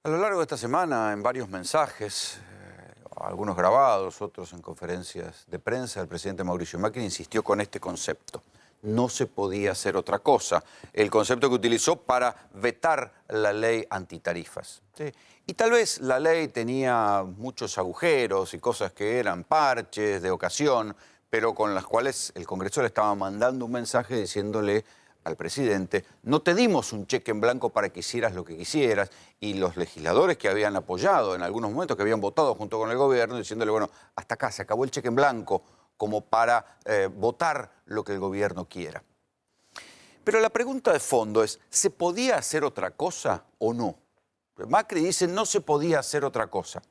A lo largo de esta semana, en varios mensajes, algunos grabados, otros en conferencias de prensa, el presidente Mauricio Macri insistió con este concepto. No se podía hacer otra cosa. El concepto que utilizó para vetar la ley antitarifas. ¿Sí? Y tal vez la ley tenía muchos agujeros y cosas que eran parches de ocasión, pero con las cuales el Congreso le estaba mandando un mensaje diciéndole al presidente: no te dimos un cheque en blanco para que hicieras lo que quisieras, y los legisladores que habían apoyado en algunos momentos, que habían votado junto con el gobierno, diciéndole, bueno, hasta acá se acabó el cheque en blanco como para votar lo que el gobierno quiera. Pero la pregunta de fondo es, ¿se podía hacer otra cosa o no? Macri dice, no se podía hacer otra cosa.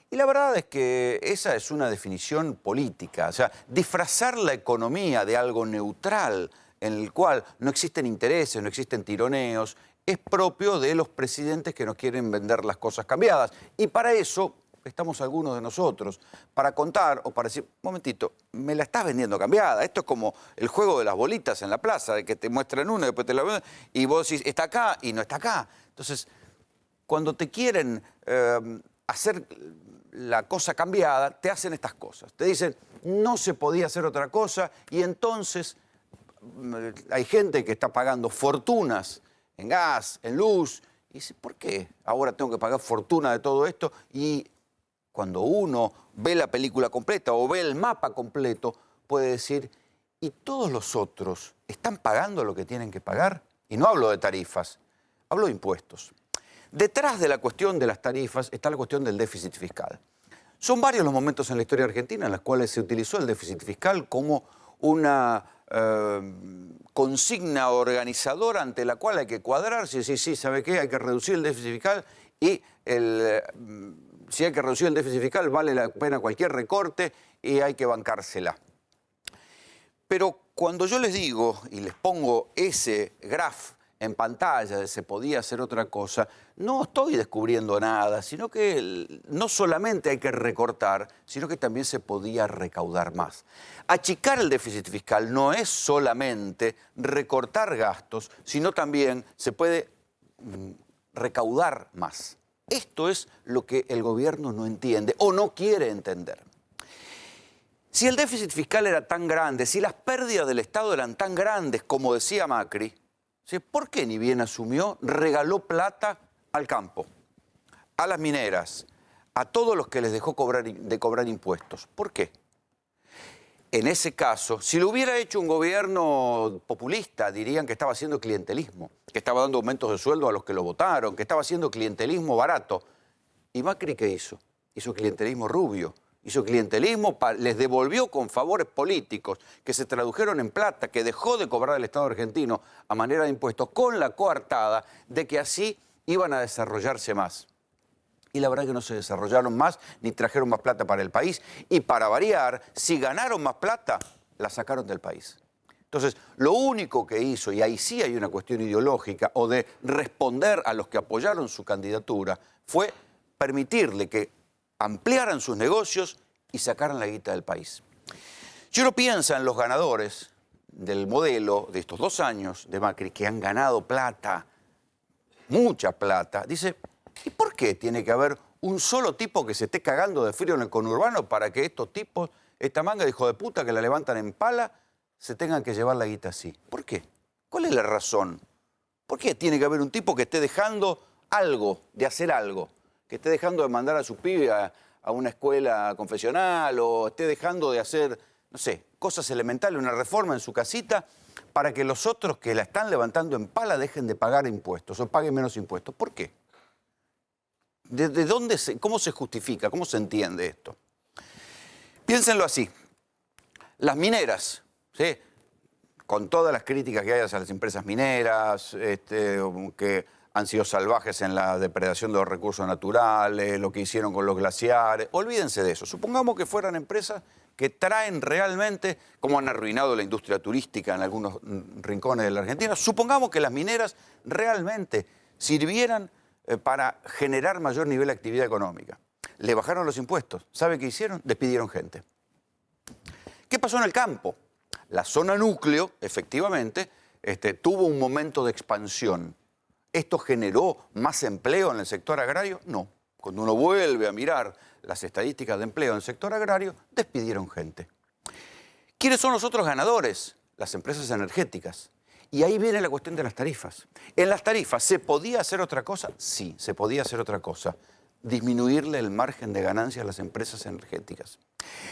Y la verdad es que esa es una definición política, o sea, disfrazar la economía de algo neutral, en el cual no existen intereses, no existen tironeos, es propio de los presidentes que nos quieren vender las cosas cambiadas. Y para eso estamos algunos de nosotros, para contar o para decir, un momentito, me la estás vendiendo cambiada. Esto es como el juego de las bolitas en la plaza, de que te muestran una y después te la ven, y vos decís, está acá y no está acá. Entonces, cuando te quieren hacer la cosa cambiada, te hacen estas cosas. Te dicen, no se podía hacer otra cosa, y entonces hay gente que está pagando fortunas en gas, en luz, y dice, ¿por qué ahora tengo que pagar fortuna de todo esto? Y cuando uno ve la película completa o ve el mapa completo, puede decir, ¿y todos los otros están pagando lo que tienen que pagar? Y no hablo de tarifas, hablo de impuestos. Detrás de la cuestión de las tarifas está la cuestión del déficit fiscal. Son varios los momentos en la historia argentina en los cuales se utilizó el déficit fiscal como una consigna organizadora ante la cual hay que cuadrarse y decir, sí, ¿sabe qué? Hay que reducir el déficit fiscal y si hay que reducir el déficit fiscal vale la pena cualquier recorte y hay que bancársela. Pero cuando yo les digo y les pongo ese graph en pantalla de se podía hacer otra cosa, no estoy descubriendo nada, sino que no solamente hay que recortar, sino que también se podía recaudar más. Achicar el déficit fiscal no es solamente recortar gastos, sino también se puede recaudar más. Esto es lo que el gobierno no entiende o no quiere entender. Si el déficit fiscal era tan grande, si las pérdidas del Estado eran tan grandes como decía Macri, ¿por qué ni bien asumió, regaló plata al campo, a las mineras, a todos los que les dejó de cobrar impuestos? ¿Por qué? En ese caso, si lo hubiera hecho un gobierno populista, dirían que estaba haciendo clientelismo, que estaba dando aumentos de sueldo a los que lo votaron, que estaba haciendo clientelismo barato. ¿Y Macri qué hizo? Hizo clientelismo rubio. Hizo clientelismo, les devolvió con favores políticos que se tradujeron en plata, que dejó de cobrar el Estado argentino a manera de impuestos, con la coartada de que así iban a desarrollarse más. Y la verdad es que no se desarrollaron más, ni trajeron más plata para el país. Y para variar, si ganaron más plata, la sacaron del país. Entonces, lo único que hizo, y ahí sí hay una cuestión ideológica, o de responder a los que apoyaron su candidatura, fue permitirle que ampliaran sus negocios y sacaran la guita del país. Si uno piensa en los ganadores del modelo de estos 2 años de Macri, que han ganado plata, mucha plata, dice, ¿y por qué tiene que haber un solo tipo que se esté cagando de frío en el conurbano para que estos tipos, esta manga de hijo de puta que la levantan en pala, se tengan que llevar la guita así? ¿Por qué? ¿Cuál es la razón? ¿Por qué tiene que haber un tipo que esté dejando algo, de hacer algo? Que esté dejando de mandar a su pibe a una escuela confesional o esté dejando de hacer, no sé, cosas elementales, una reforma en su casita para que los otros que la están levantando en pala dejen de pagar impuestos o paguen menos impuestos. ¿Por qué? ¿De dónde cómo se justifica? ¿Cómo se entiende esto? Piénsenlo así. Las mineras, ¿sí? Con todas las críticas que hay hacia las empresas mineras, que han sido salvajes en la depredación de los recursos naturales, lo que hicieron con los glaciares. Olvídense de eso. Supongamos que fueran empresas que traen realmente, como han arruinado la industria turística en algunos rincones de la Argentina, supongamos que las mineras realmente sirvieran para generar mayor nivel de actividad económica. Le bajaron los impuestos. ¿Sabe qué hicieron? Despidieron gente. ¿Qué pasó en el campo? La zona núcleo, efectivamente, tuvo un momento de expansión. ¿Esto generó más empleo en el sector agrario? No. Cuando uno vuelve a mirar las estadísticas de empleo en el sector agrario, despidieron gente. ¿Quiénes son los otros ganadores? Las empresas energéticas. Y ahí viene la cuestión de las tarifas. En las tarifas, ¿se podía hacer otra cosa? Sí, se podía hacer otra cosa. Disminuirle el margen de ganancia a las empresas energéticas.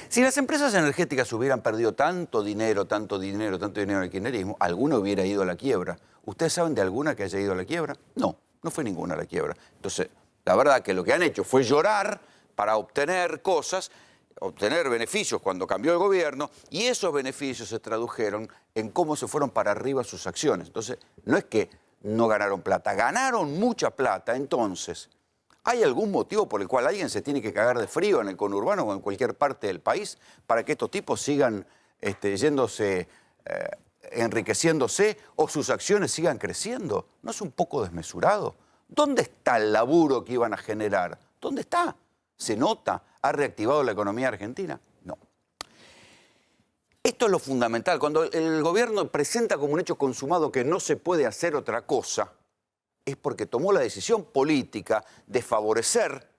Si las empresas energéticas hubieran perdido tanto dinero en el kirchnerismo, alguna hubiera ido a la quiebra. ¿Ustedes saben de alguna que haya ido a la quiebra? No, no fue ninguna a la quiebra. Entonces, la verdad que lo que han hecho fue llorar para obtener cosas, obtener beneficios cuando cambió el gobierno, y esos beneficios se tradujeron en cómo se fueron para arriba sus acciones. Entonces, no es que no ganaron plata, ganaron mucha plata. Entonces, ¿hay algún motivo por el cual alguien se tiene que cagar de frío en el conurbano o en cualquier parte del país para que estos tipos sigan enriqueciéndose o sus acciones sigan creciendo? ¿No es un poco desmesurado? ¿Dónde está el laburo que iban a generar? ¿Dónde está? ¿Se nota? ¿Ha reactivado la economía argentina? No. Esto es lo fundamental. Cuando el gobierno presenta como un hecho consumado que no se puede hacer otra cosa, es porque tomó la decisión política de favorecer,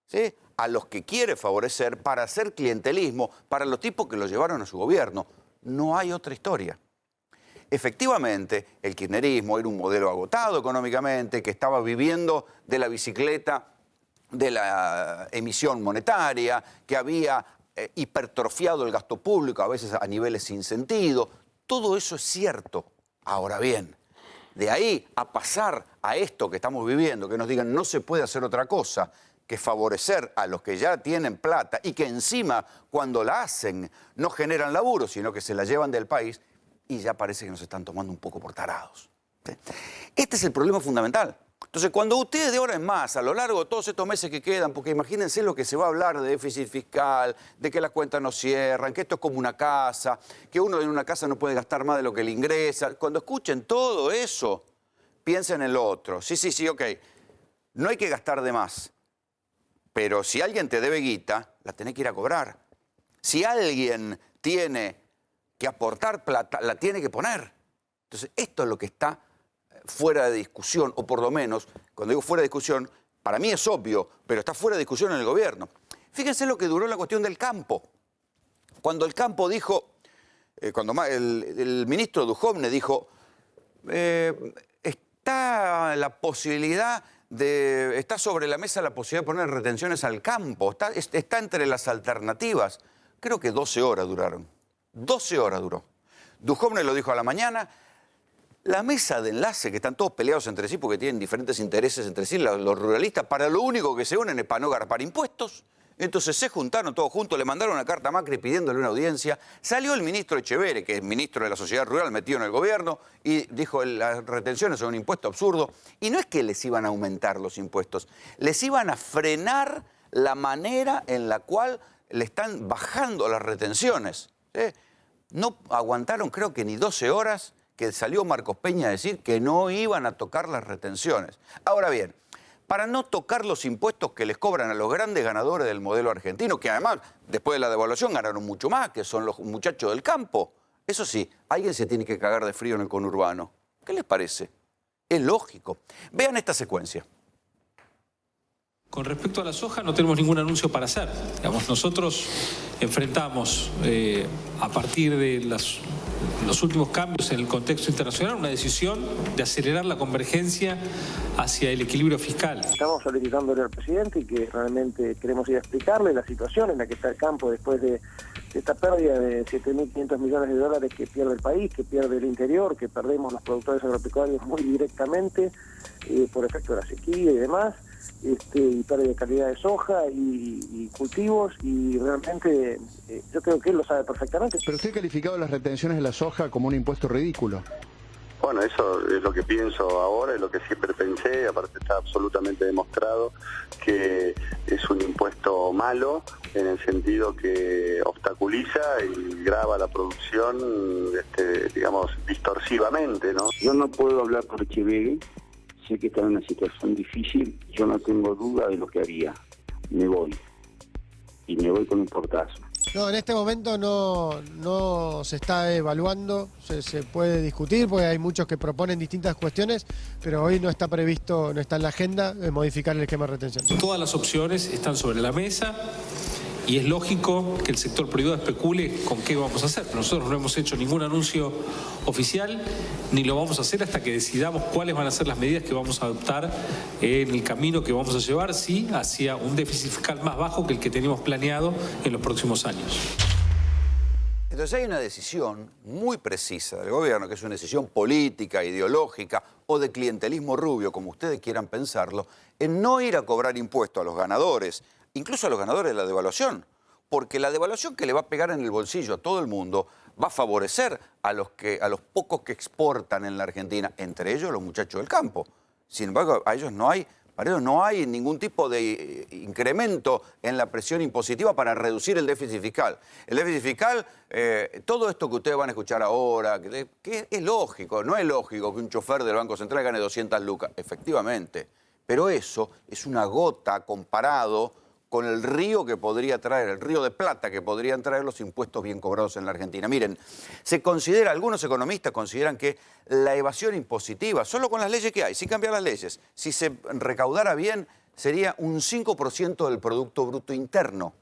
¿sí?, a los que quiere favorecer para hacer clientelismo, para los tipos que lo llevaron a su gobierno. No hay otra historia. Efectivamente, el kirchnerismo era un modelo agotado económicamente, que estaba viviendo de la bicicleta de la emisión monetaria, que había hipertrofiado el gasto público, a veces a niveles sin sentido. Todo eso es cierto. Ahora bien, de ahí a pasar a esto que estamos viviendo, que nos digan no se puede hacer otra cosa que favorecer a los que ya tienen plata y que encima cuando la hacen no generan laburo, sino que se la llevan del país, y ya parece que nos están tomando un poco por tarados. ¿Sí? Este es el problema fundamental. Entonces, cuando ustedes de ahora en más, a lo largo de todos estos meses que quedan, porque imagínense lo que se va a hablar de déficit fiscal, de que las cuentas no cierran, que esto es como una casa, que uno en una casa no puede gastar más de lo que le ingresa. Cuando escuchen todo eso, piensen en lo otro. Sí, ok. No hay que gastar de más. Pero si alguien te debe guita, la tenés que ir a cobrar. Si alguien tiene que aportar plata, la tiene que poner. Entonces, esto es lo que está fuera de discusión, o por lo menos, cuando digo fuera de discusión, para mí es obvio, pero está fuera de discusión en el gobierno. Fíjense lo que duró la cuestión del campo. Cuando el campo dijo, cuando el ministro Duhovne dijo, está sobre la mesa la posibilidad de poner retenciones al campo, está entre las alternativas. Creo que 12 horas duraron. 12 horas duró. Duhovne lo dijo a la mañana. La mesa de enlace, que están todos peleados entre sí porque tienen diferentes intereses entre sí, los ruralistas, para lo único que se unen es para no garpar impuestos. Entonces se juntaron todos juntos, le mandaron una carta a Macri pidiéndole una audiencia. Salió el ministro Echeverre, que es ministro de la Sociedad Rural, metido en el gobierno, y dijo las retenciones son un impuesto absurdo. Y no es que les iban a aumentar los impuestos, les iban a frenar la manera en la cual le están bajando las retenciones. ¿Sí? No aguantaron, creo que ni 12 horas, que salió Marcos Peña a decir que no iban a tocar las retenciones. Ahora bien, para no tocar los impuestos que les cobran a los grandes ganadores del modelo argentino, que además, después de la devaluación, ganaron mucho más, que son los muchachos del campo. Eso sí, alguien se tiene que cagar de frío en el conurbano. ¿Qué les parece? Es lógico. Vean esta secuencia. Con respecto a la soja, no tenemos ningún anuncio para hacer. Digamos, nosotros enfrentamos, a partir de los últimos cambios en el contexto internacional, una decisión de acelerar la convergencia hacia el equilibrio fiscal. Estamos solicitándole al presidente que realmente queremos ir a explicarle la situación en la que está el campo después de esta pérdida de 7.500 millones de dólares que pierde el país, que pierde el interior, que perdemos los productores agropecuarios muy directamente por efecto de la sequía y demás. Y pérdida de calidad de soja y cultivos, y realmente yo creo que él lo sabe perfectamente. Pero usted ha calificado las retenciones de la soja como un impuesto ridículo. Bueno, eso es lo que pienso ahora, es lo que siempre pensé, aparte está absolutamente demostrado que es un impuesto malo en el sentido que obstaculiza y grava la producción, digamos, distorsivamente, ¿no? Yo no puedo hablar por Echeverre. Sé que está en una situación difícil, yo no tengo duda de lo que haría. Me voy. Y me voy con un portazo. No, en este momento no se está evaluando, se puede discutir porque hay muchos que proponen distintas cuestiones, pero hoy no está previsto, no está en la agenda modificar el esquema de retención. Todas las opciones están sobre la mesa y es lógico que el sector privado especule con qué vamos a hacer. Nosotros no hemos hecho ningún anuncio oficial ni lo vamos a hacer hasta que decidamos cuáles van a ser las medidas que vamos a adoptar en el camino que vamos a llevar, sí, hacia un déficit fiscal más bajo que el que teníamos planeado en los próximos años. Entonces hay una decisión muy precisa del gobierno, que es una decisión política, ideológica o de clientelismo rubio, como ustedes quieran pensarlo, en no ir a cobrar impuestos a los ganadores, incluso a los ganadores de la devaluación, porque la devaluación que le va a pegar en el bolsillo a todo el mundo va a favorecer a los pocos que exportan en la Argentina, entre ellos los muchachos del campo. Sin embargo, para ellos no hay ningún tipo de incremento en la presión impositiva para reducir el déficit fiscal. El déficit fiscal, todo esto que ustedes van a escuchar ahora, que es lógico, no es lógico que un chofer del Banco Central gane 200 lucas, efectivamente, pero eso es una gota comparado con el río que podría traer, el río de plata que podrían traer los impuestos bien cobrados en la Argentina. Miren, algunos economistas consideran que la evasión impositiva, solo con las leyes que hay, sin cambiar las leyes, si se recaudara bien, sería un 5% del Producto Bruto Interno.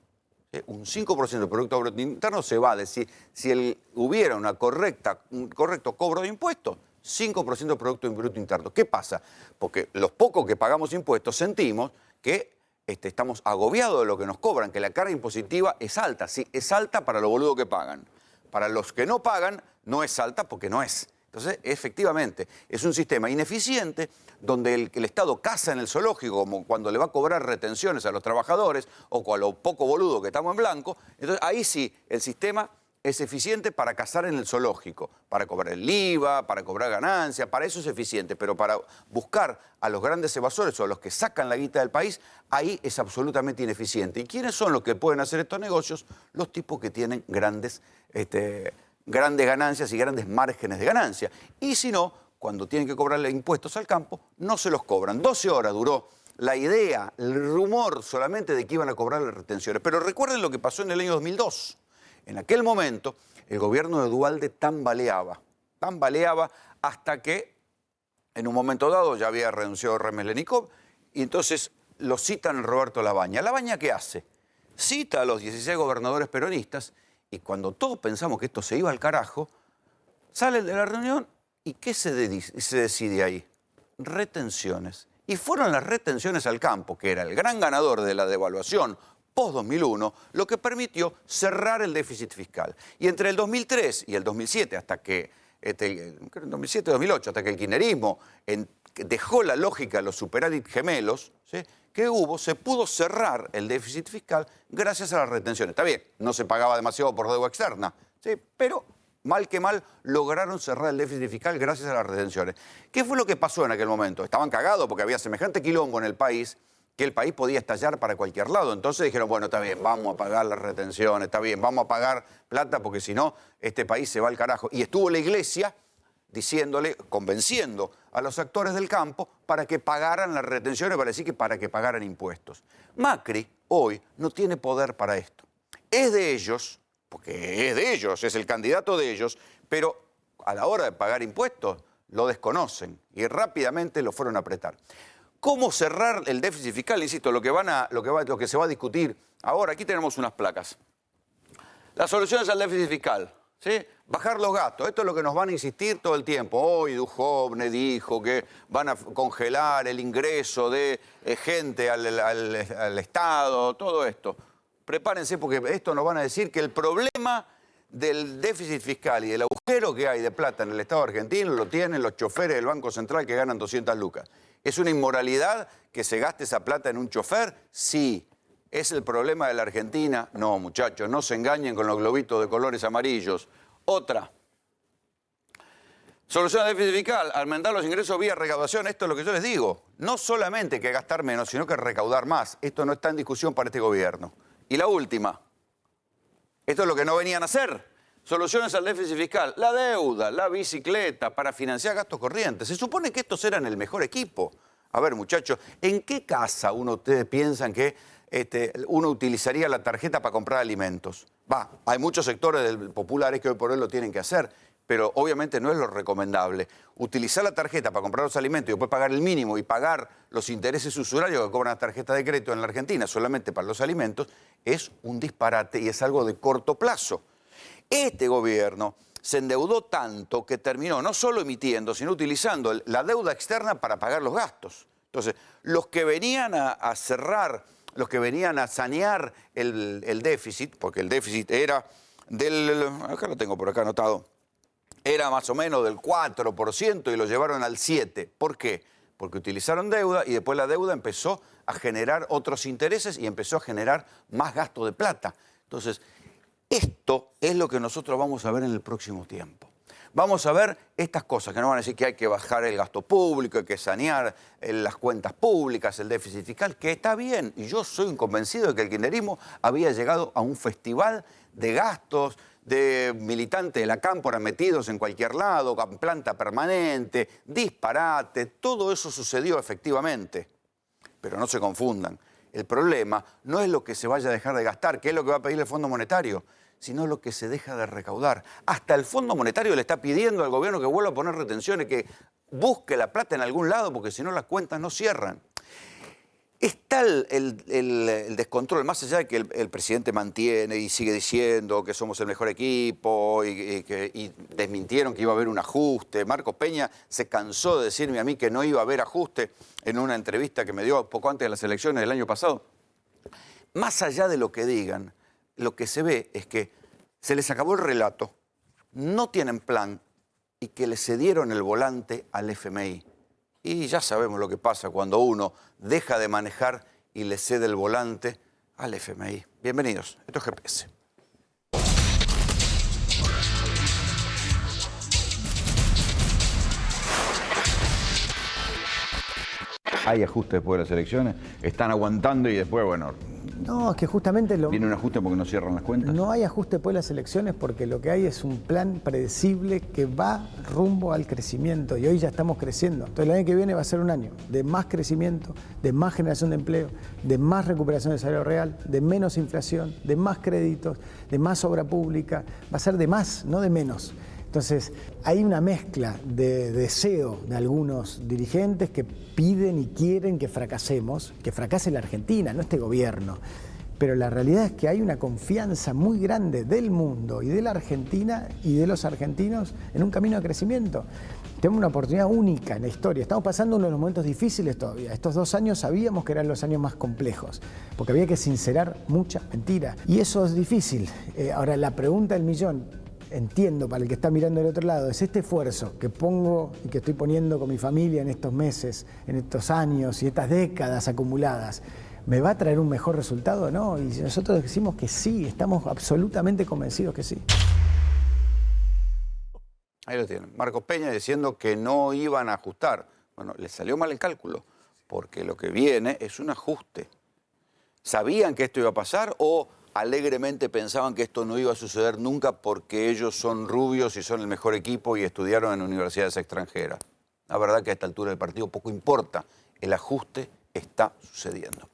Un 5% del Producto Bruto Interno se va a decir, si hubiera un correcto cobro de impuestos, 5% del Producto Bruto Interno. ¿Qué pasa? Porque los pocos que pagamos impuestos sentimos que estamos agobiados de lo que nos cobran, que la carga impositiva es alta. Sí, es alta para los boludos que pagan. Para los que no pagan, no es alta porque no es. Entonces, efectivamente, es un sistema ineficiente donde el Estado caza en el zoológico, como cuando le va a cobrar retenciones a los trabajadores o a los poco boludos que estamos en blanco. Entonces, ahí sí, el sistema es eficiente para cazar en el zoológico, para cobrar el IVA, para cobrar ganancias, para eso es eficiente, pero para buscar a los grandes evasores o a los que sacan la guita del país, ahí es absolutamente ineficiente. ¿Y quiénes son los que pueden hacer estos negocios? Los tipos que tienen grandes ganancias y grandes márgenes de ganancia. Y si no, cuando tienen que cobrarle impuestos al campo, no se los cobran. 12 horas duró la idea, el rumor solamente de que iban a cobrar las retenciones. Pero recuerden lo que pasó en el año 2002. En aquel momento, el gobierno de Duhalde tambaleaba hasta que, en un momento dado, ya había renunciado Remes Lenikov, y entonces lo citan Roberto Labaña. ¿Labaña qué hace? Cita a los 16 gobernadores peronistas, y cuando todos pensamos que esto se iba al carajo, sale de la reunión, ¿y qué se decide ahí? Retenciones. Y fueron las retenciones al campo, que era el gran ganador de la devaluación post-2001, lo que permitió cerrar el déficit fiscal. Y entre el 2003 y el 2007, hasta que, el 2007-2008, hasta que el kirchnerismo dejó la lógica de los superávit gemelos, ¿sí?, que hubo, se pudo cerrar el déficit fiscal gracias a las retenciones. Está bien, no se pagaba demasiado por deuda externa, ¿sí?, pero mal que mal lograron cerrar el déficit fiscal gracias a las retenciones. ¿Qué fue lo que pasó en aquel momento? Estaban cagados porque había semejante quilombo en el país que el país podía estallar para cualquier lado. Entonces dijeron, bueno, está bien, vamos a pagar las retenciones, está bien, vamos a pagar plata porque si no, este país se va al carajo. Y estuvo la iglesia convenciendo a los actores del campo para que pagaran las retenciones, para que pagaran impuestos. Macri hoy no tiene poder para esto. Es de ellos, porque es de ellos, es el candidato de ellos, pero a la hora de pagar impuestos lo desconocen y rápidamente lo fueron a apretar. ¿Cómo cerrar el déficit fiscal? Insisto, lo que se va a discutir ahora, aquí tenemos unas placas. Las soluciones al déficit fiscal, ¿sí? Bajar los gastos, esto es lo que nos van a insistir todo el tiempo. Hoy Duhovne dijo que van a congelar el ingreso de gente al Estado, todo esto. Prepárense porque esto nos van a decir que el problema del déficit fiscal y del agujero que hay de plata en el Estado argentino lo tienen los choferes del Banco Central que ganan 200 lucas. ¿Es una inmoralidad que se gaste esa plata en un chofer? Sí. ¿Es el problema de la Argentina? No, muchachos, no se engañen con los globitos de colores amarillos. Otra. Solución al déficit fiscal, aumentar los ingresos vía recaudación. Esto es lo que yo les digo. No solamente hay que gastar menos, sino que recaudar más. Esto no está en discusión para este gobierno. Y la última. Esto es lo que no venían a hacer. Soluciones al déficit fiscal, la deuda, la bicicleta, para financiar gastos corrientes. Se supone que estos eran el mejor equipo. A ver, muchachos, ¿en qué casa ustedes piensan que uno utilizaría la tarjeta para comprar alimentos? Hay muchos sectores populares que hoy por hoy lo tienen que hacer, pero obviamente no es lo recomendable. Utilizar la tarjeta para comprar los alimentos y después pagar el mínimo y pagar los intereses usurarios que cobran las tarjetas de crédito en la Argentina solamente para los alimentos es un disparate y es algo de corto plazo. Este gobierno se endeudó tanto que terminó no solo emitiendo, sino utilizando la deuda externa para pagar los gastos. Entonces, los que venían a cerrar, los que venían a sanear el déficit, porque el déficit era acá lo tengo por acá anotado, era más o menos del 4% y lo llevaron al 7%. ¿Por qué? Porque utilizaron deuda y después la deuda empezó a generar otros intereses y empezó a generar más gasto de plata. Entonces, esto es lo que nosotros vamos a ver en el próximo tiempo. Vamos a ver estas cosas que nos van a decir que hay que bajar el gasto público, hay que sanear las cuentas públicas, el déficit fiscal, que está bien. Y yo soy convencido de que el kirchnerismo había llegado a un festival de gastos, de militantes de la cámpora metidos en cualquier lado, con planta permanente, disparate, todo eso sucedió efectivamente. Pero no se confundan, el problema no es lo que se vaya a dejar de gastar, que es lo que va a pedir el Fondo Monetario, sino lo que se deja de recaudar. Hasta el Fondo Monetario le está pidiendo al gobierno que vuelva a poner retenciones, que busque la plata en algún lado, porque si no las cuentas no cierran. Está el descontrol, más allá de que el presidente mantiene y sigue diciendo que somos el mejor equipo y desmintieron que iba a haber un ajuste. Marcos Peña se cansó de decirme a mí que no iba a haber ajuste en una entrevista que me dio poco antes de las elecciones del año pasado. Más allá de lo que digan, lo que se ve es que se les acabó el relato, no tienen plan y que le cedieron el volante al FMI. Y ya sabemos lo que pasa cuando uno deja de manejar y le cede el volante al FMI. Bienvenidos, esto es GPS. Hay ajuste después de las elecciones, están aguantando y después, bueno... No, es que justamente ¿Viene un ajuste porque no cierran las cuentas? No hay ajuste después de las elecciones porque lo que hay es un plan predecible que va rumbo al crecimiento y hoy ya estamos creciendo. Entonces el año que viene va a ser un año de más crecimiento, de más generación de empleo, de más recuperación del salario real, de menos inflación, de más créditos, de más obra pública. Va a ser de más, no de menos. Entonces, hay una mezcla de deseo de algunos dirigentes que piden y quieren que fracasemos, que fracase la Argentina, no este gobierno. Pero la realidad es que hay una confianza muy grande del mundo y de la Argentina y de los argentinos en un camino de crecimiento. Tenemos una oportunidad única en la historia. Estamos pasando uno de los momentos difíciles todavía. Estos 2 años sabíamos que eran los años más complejos, porque había que sincerar mucha mentira. Y eso es difícil. Ahora, la pregunta del millón... Entiendo, para el que está mirando del otro lado, es este esfuerzo que pongo y que estoy poniendo con mi familia en estos meses, en estos años y estas décadas acumuladas, ¿me va a traer un mejor resultado o no? Y nosotros decimos que sí, estamos absolutamente convencidos que sí. Ahí lo tienen. Marcos Peña diciendo que no iban a ajustar. Bueno, les salió mal el cálculo, porque lo que viene es un ajuste. ¿Sabían que esto iba a pasar o alegremente pensaban que esto no iba a suceder nunca porque ellos son rubios y son el mejor equipo y estudiaron en universidades extranjeras? La verdad que a esta altura del partido poco importa. El ajuste está sucediendo.